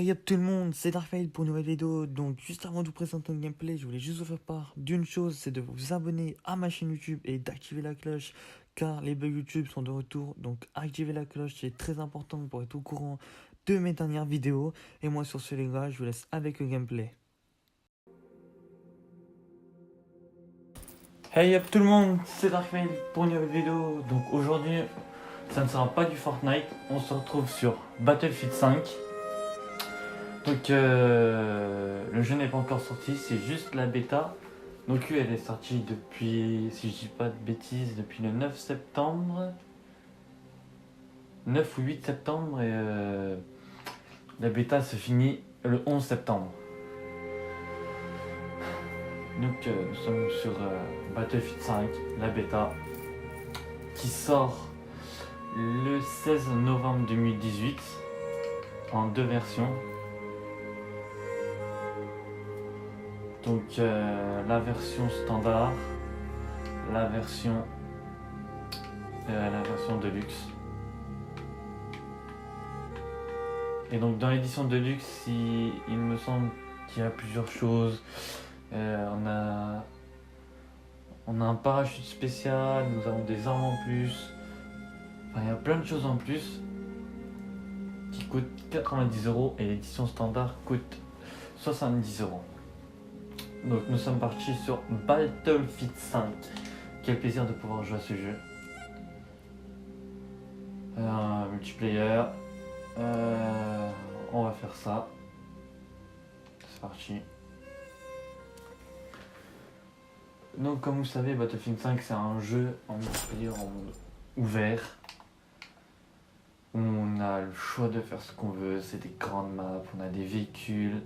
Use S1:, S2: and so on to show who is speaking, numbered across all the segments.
S1: Hey up tout le monde, c'est Darkfile pour une nouvelle vidéo. Donc juste avant de vous présenter un gameplay, je voulais juste vous faire part d'une chose, c'est de vous abonner à ma chaîne YouTube et d'activer la cloche, car les bugs YouTube sont de retour. Donc activez la cloche, c'est très important pour être au courant de mes dernières vidéos. Et moi sur ce les gars, je vous laisse avec le gameplay. Hey up tout le monde, c'est Darkfile pour une nouvelle vidéo. Donc aujourd'hui, ça ne sera pas du Fortnite, on se retrouve sur Battlefield 5. Donc le jeu n'est pas encore sorti, c'est juste la bêta. Donc elle est sortie depuis, si je dis pas de bêtises, depuis le 9 septembre. 9 ou 8 septembre et la bêta se finit le 11 septembre. Donc nous sommes sur Battlefield 5, la bêta, qui sort le 16 novembre 2018 en deux versions. Donc la version standard, la version Deluxe. Et donc dans l'édition Deluxe, il me semble qu'il y a plusieurs choses. On a un parachute spécial, nous avons des armes en plus. Enfin, il y a plein de choses en plus qui coûtent 90€ et l'édition standard coûte 70€. Donc nous sommes partis sur Battlefield 5. Quel plaisir de pouvoir jouer à ce jeu. Multiplayer. On va faire ça. C'est parti. Donc comme vous savez, Battlefield 5 c'est un jeu en multiplayer en monde ouvert. Où on a le choix de faire ce qu'on veut. C'est des grandes maps, on a des véhicules.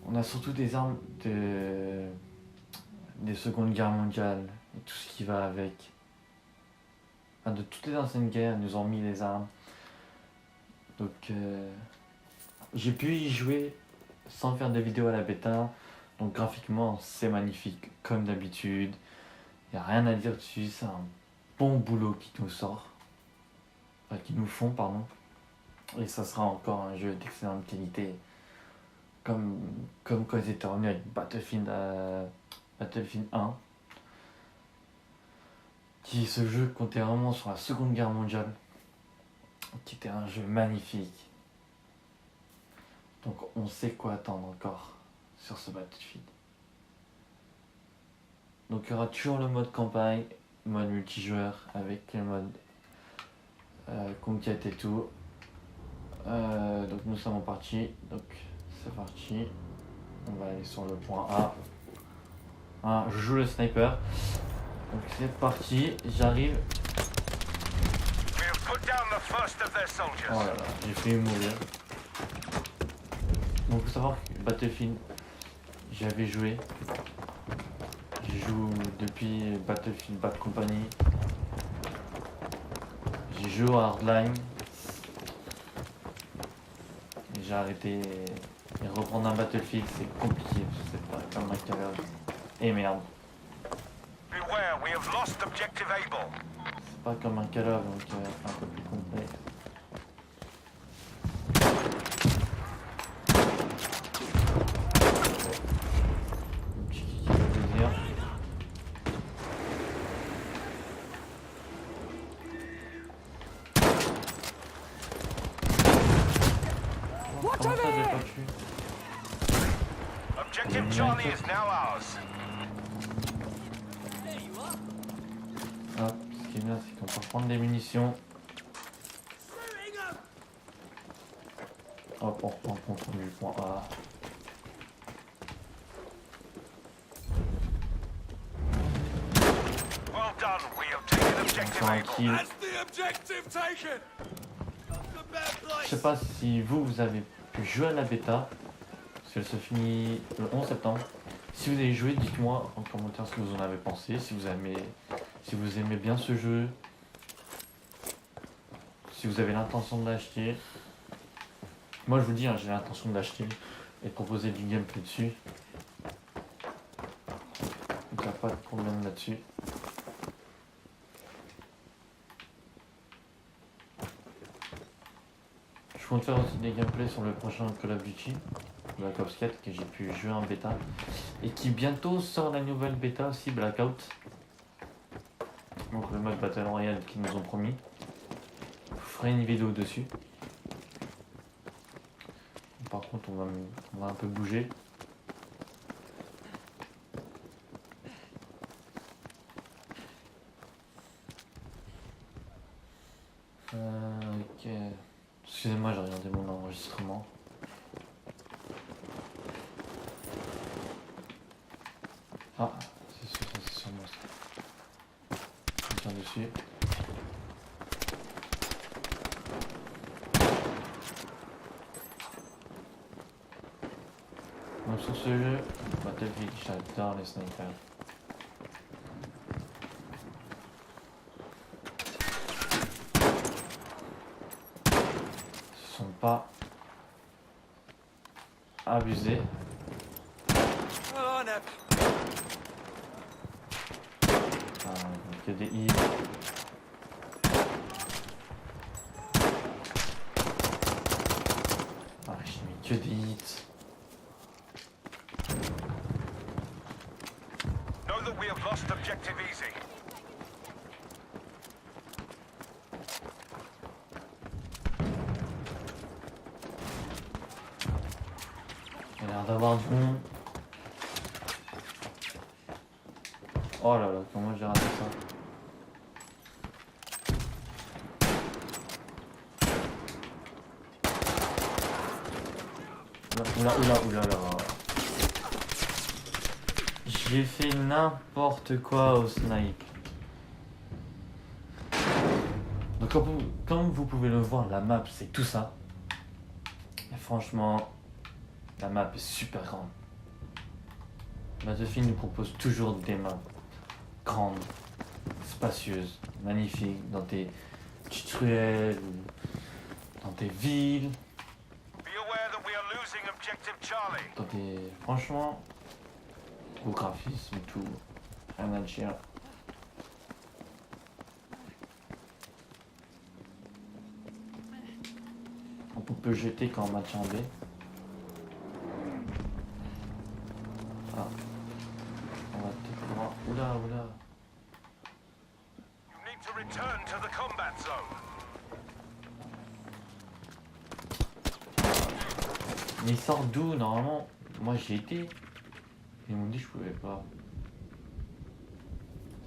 S1: On a surtout des armes des secondes guerres mondiales et tout ce qui va avec. Enfin, de toutes les anciennes guerres, ils nous ont mis les armes. Donc j'ai pu y jouer sans faire de vidéo à la bêta. Donc graphiquement c'est magnifique comme d'habitude. Il n'y a rien à dire dessus, c'est un bon boulot qui nous sort. Enfin qui nous font pardon. Et ça sera encore un jeu d'excellente qualité. Comme quand ils étaient revenus avec Battlefield 1. Ce jeu comptait vraiment sur la seconde guerre mondiale. Qui était un jeu magnifique. Donc on sait quoi attendre encore sur ce Battlefield. Donc il y aura toujours le mode campagne, mode multijoueur avec les modes conquête et tout. Donc nous sommes en partie. Donc c'est parti. On va aller sur le point A. Je joue le sniper. Donc c'est parti, j'arrive. Oh là là, j'ai failli mourir. Donc il faut savoir que Battlefield, j'avais joué. Je joue depuis Battlefield Bad Company. J'ai joué à Hardline. Et j'ai arrêté. Et reprendre un Battlefield c'est compliqué, c'est pas comme un Call of. Et merde. C'est pas comme un Call of, donc un peu plus complexe. Comment ça j'ai pas tué?
S2: Objective Charlie is now ours.
S1: Hop, ce qui est bien c'est qu'on peut prendre des munitions. Hop, on reprend le contrôle du point A.
S2: Well done, we have taken objective
S1: Un
S2: Able.
S1: kill. Je sais pas si vous avez pu jouer à la bêta, parce qu'elle se finit le 11 septembre. Si vous avez joué, dites-moi en commentaire ce que vous en avez pensé, si vous aimez bien ce jeu, si vous avez l'intention de l'acheter. Moi je vous dis, j'ai l'intention de l'acheter et de proposer du gameplay dessus. Donc il n'y a pas de problème là-dessus. Je compte faire aussi des gameplays sur le prochain Call of Duty, Black Ops 4, que j'ai pu jouer en bêta. Et qui bientôt sort la nouvelle bêta aussi, Blackout. Donc le mode Battle Royale qu'ils nous ont promis. Je ferai une vidéo dessus. Par contre, on va un peu bouger. Ok. Excusez-moi, j'ai regardé mon enregistrement. Ah, c'est sur moi ça. Je tiens dessus. Donc sur ce jeu, Battlefield, j'adore les snipers. Ils sont pas abusés. Il y a des heals. Ah, j'ai mis que des hits.
S2: Know that we have lost objective easy.
S1: Il a l'air d'avoir du monde. Oh là là, comment j'ai raté ça? Oula. J'ai fait n'importe quoi au snipe. Donc comme vous pouvez le voir, la map c'est tout ça. Et franchement, la map est super grande. Battlefield nous propose toujours des maps grandes, spacieuses, magnifiques, dans tes petites ruelles, dans tes villes.
S2: Be aware that we are losing objective Charlie.
S1: Dans des... Franchement, au graphisme, tout, rien à dire. On peut jeter quand on match en B. Ah. On va peut-être pouvoir... Oula.
S2: You need to return to the combat zone.
S1: Mais ils sortent d'où normalement? Moi j'y étais. Ils m'ont dit que je pouvais pas.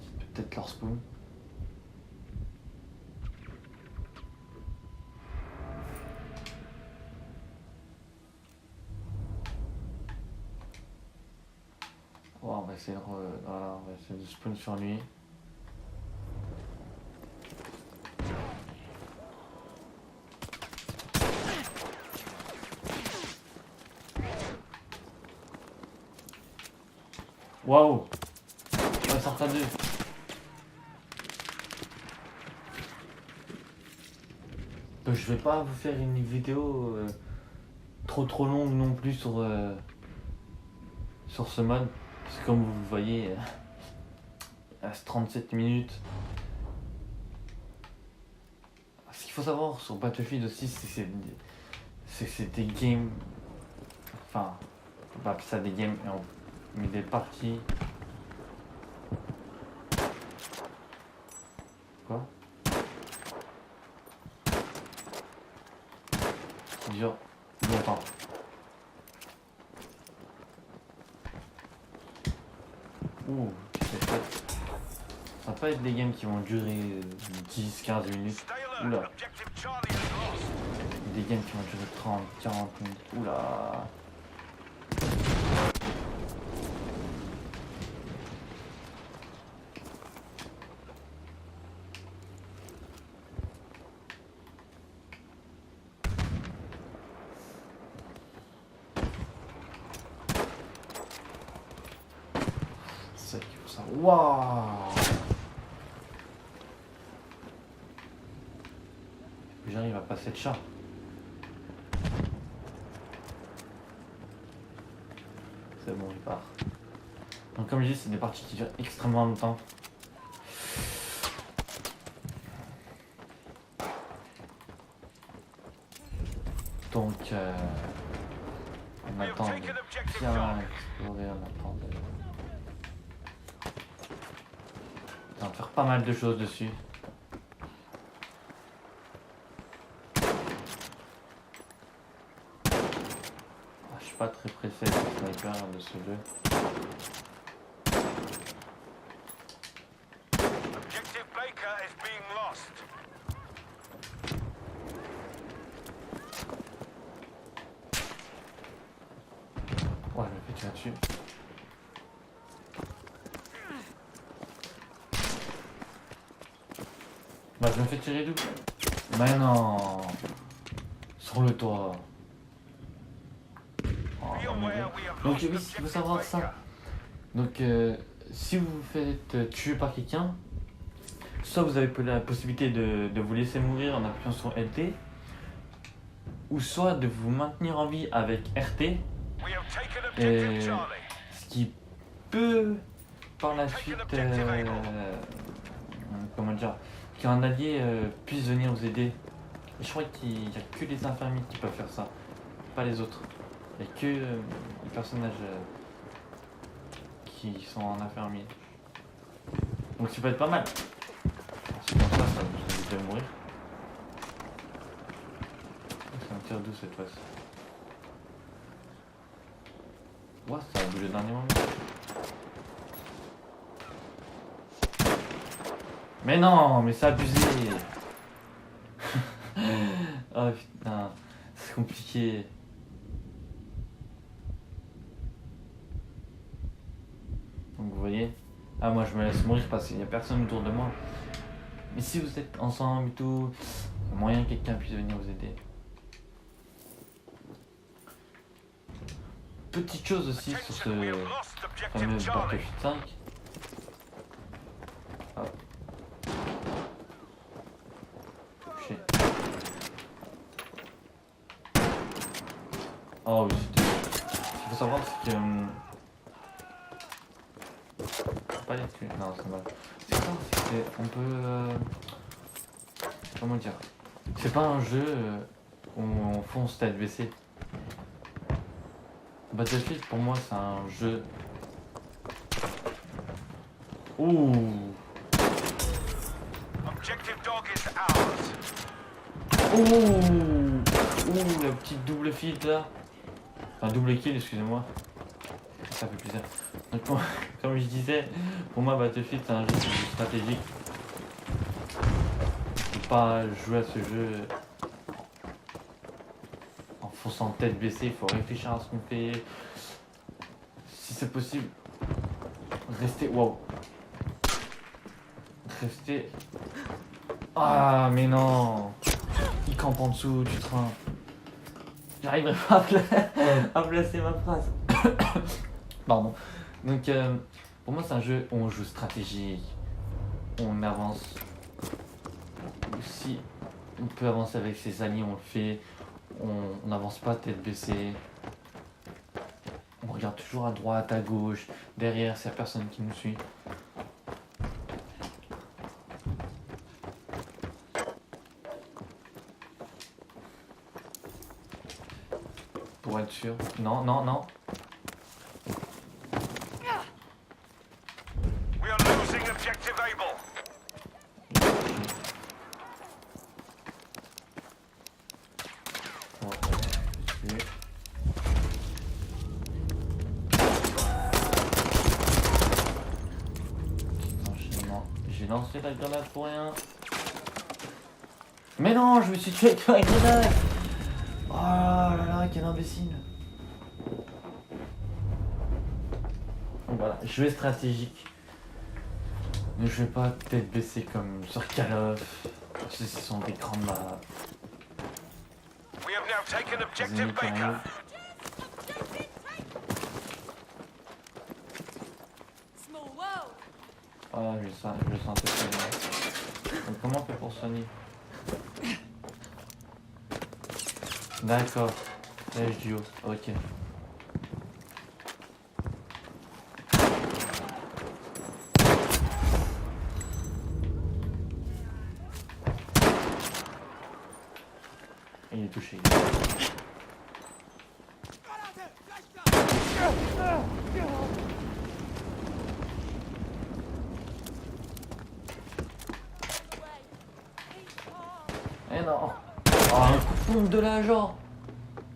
S1: C'est peut-être leur spawn. Oh, on va essayer de, voilà, on va essayer de spawn sur lui. Waouh! On sort à deux. Donc, je vais pas vous faire une vidéo trop longue non plus sur ce mode. Parce que comme vous le voyez, à 37 minutes. Ce qu'il faut savoir sur Battlefield aussi, c'est que c'est des games. Enfin, on peut pas appeler ça des games, mais des parties. Quoi? Qui dure longtemps. Ouh, c'est fait. Ça va pas être des games qui vont durer 10-15 minutes.
S2: Stay alert.
S1: Oula.
S2: Objective Charlie is lost.
S1: Des games qui vont durer 30-40 minutes. Oula. C'est ça qu'il faut savoir. Waouh. J'arrive à passer de chat. C'est bon, il part. Donc comme je dis, c'est des parties qui durent extrêmement longtemps. on
S2: We have
S1: attend de
S2: taken objective
S1: bien
S2: Charlie.
S1: explorer, on attend de... On va faire pas mal de choses dessus. Ah, je suis pas très pressé de sniper de ce jeu.
S2: Objective Baker is being lost.
S1: Ouais, je me fais tirer dessus. Bah, je me fais tirer d'où? Mais non! Sur le toit. Oh,
S2: Be
S1: on est bien.
S2: aware we have
S1: Donc
S2: lost
S1: oui, il
S2: objective
S1: faut savoir
S2: Baker.
S1: ça. Donc si vous vous faites tuer par quelqu'un, soit vous avez la possibilité de vous laisser mourir en appuyant sur LT, ou soit de vous maintenir en vie avec RT,
S2: We have taken
S1: Et-
S2: objective Charlie.
S1: ce qui peut par la suite, comment dire, qu'un allié puisse venir vous aider. Et je crois qu'il n'y a que les infirmiers qui peuvent faire ça, pas les autres. Il n'y a que les personnages qui sont en infirmier. Donc ça peut être pas mal. C'est comme ça vous évite de mourir. Ça me tire d'où cette fois-ci? Ouais, ça a bougé au dernier moment. Mais non, mais c'est abusé. Oh putain, c'est compliqué. Donc vous voyez, ah moi je me laisse mourir parce qu'il n'y a personne autour de moi. Mais si vous êtes ensemble et tout, il y a moyen que quelqu'un puisse venir vous aider. Petite chose aussi sur
S2: Attention, we
S1: ce
S2: have lost
S1: fameux
S2: objective Charlie.
S1: Battlefield 5. Hop. Touché. Oh oui, c'était... Ce qu'il faut savoir c'est que... Faut pas les tuer, non c'est mal. C'est ça, c'est qu'on peut... comment dire? C'est pas un jeu où on fonce tête baissée. Battlefield pour moi c'est un jeu... Ouh.
S2: Objective Dog is ours.
S1: Ouh. Ouh, la petite double feed là. Enfin double kill, excusez-moi. Ça fait plaisir. Donc comme je disais, pour moi Battlefield c'est un jeu stratégique. Il faut pas jouer à ce jeu en fonçant tête baissée, il faut réfléchir à ce qu'on fait. Si c'est possible, restez... Wow. Restez... Ah mais non. Il campe en dessous du train. J'arriverai pas à placer ma phrase. Pardon. Donc pour moi c'est un jeu où on joue stratégique. On avance. Si on peut avancer avec ses alliés, on le fait. On n'avance pas tête baissée. On regarde toujours à droite, à gauche, derrière s'il n'y a personne qui nous suit. Pour être sûr. Non, non, non.
S2: We are losing objective Able.
S1: Bon, je vais- Enchaînement. J'ai lancé la grenade pour rien. Mais non, je me suis tué avec la grenade. Oh là là, quel imbécile. Donc voilà, jeu stratégique. Ne jouez pas tête baissée comme sur Call of. Parce que ce sont des grandes maps.
S2: We have now taken
S1: Les
S2: objective
S1: ennemis qui
S2: Baker.
S1: arrivent.
S3: Small world.
S1: Ah, je le sens un peu très bien. Donc comment on fait pour soigner? D'accord. Flèche du haut, ok. Il est touché. non. Oh, un coup de pompe de là, genre.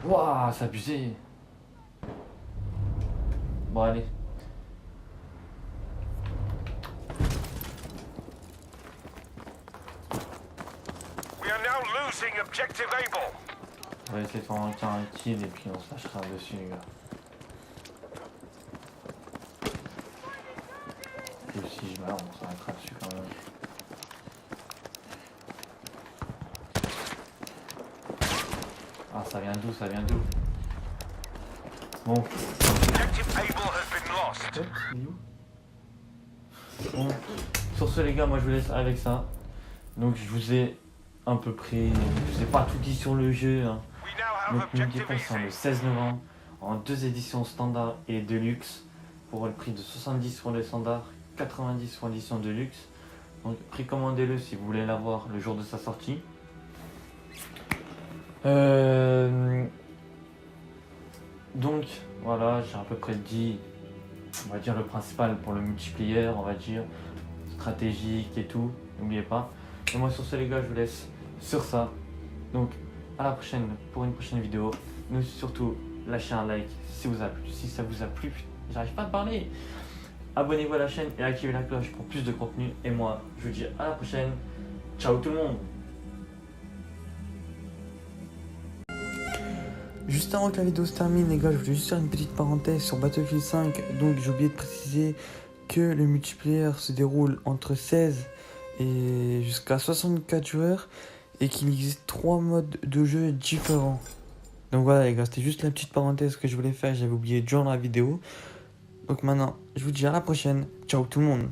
S1: Waouh, c'est abusé. Bon, allez.
S2: We are now losing objective Able.
S1: On va essayer de faire un kill et puis on se lâchera dessus, les gars. Et si je meurs, on s'arrêtera dessus quand même. Ah, ça vient d'où? Ça vient d'où? Bon.
S2: Objective Able has been lost.
S1: Hop, il est où? Bon. Sur ce, les gars, moi je vous laisse avec ça. Donc, je vous ai un peu pris. Je vous ai pas tout dit sur le jeu. Hein.
S2: We now have
S1: Donc, n'oubliez
S2: objective
S1: pas, c'est le
S2: easy.
S1: 16 novembre en 2 éditions standard et deluxe pour le prix de 70 pour le standard, 90 pour l'édition deluxe. Donc, précommandez-le si vous voulez l'avoir le jour de sa sortie. Donc, voilà, j'ai à peu près dit, on va dire, le principal pour le multiplayer, on va dire, stratégique et tout, n'oubliez pas. Et moi, sur ce, les gars, je vous laisse sur ça. Donc, à la prochaine pour une prochaine vidéo. Mais surtout, lâchez un like si ça vous a plu. J'arrive pas à parler. Abonnez-vous à la chaîne et activez la cloche pour plus de contenu. Et moi, je vous dis à la prochaine. Ciao tout le monde.
S4: Juste avant que la vidéo se termine, les gars, je voulais juste faire une petite parenthèse sur Battlefield 5. Donc, j'ai oublié de préciser que le multiplayer se déroule entre 16 et jusqu'à 64 joueurs et qu'il existe 3 modes de jeu différents. Donc voilà, les gars, c'était juste la petite parenthèse que je voulais faire. J'avais oublié durant la vidéo. Donc maintenant, je vous dis à la prochaine. Ciao tout le monde.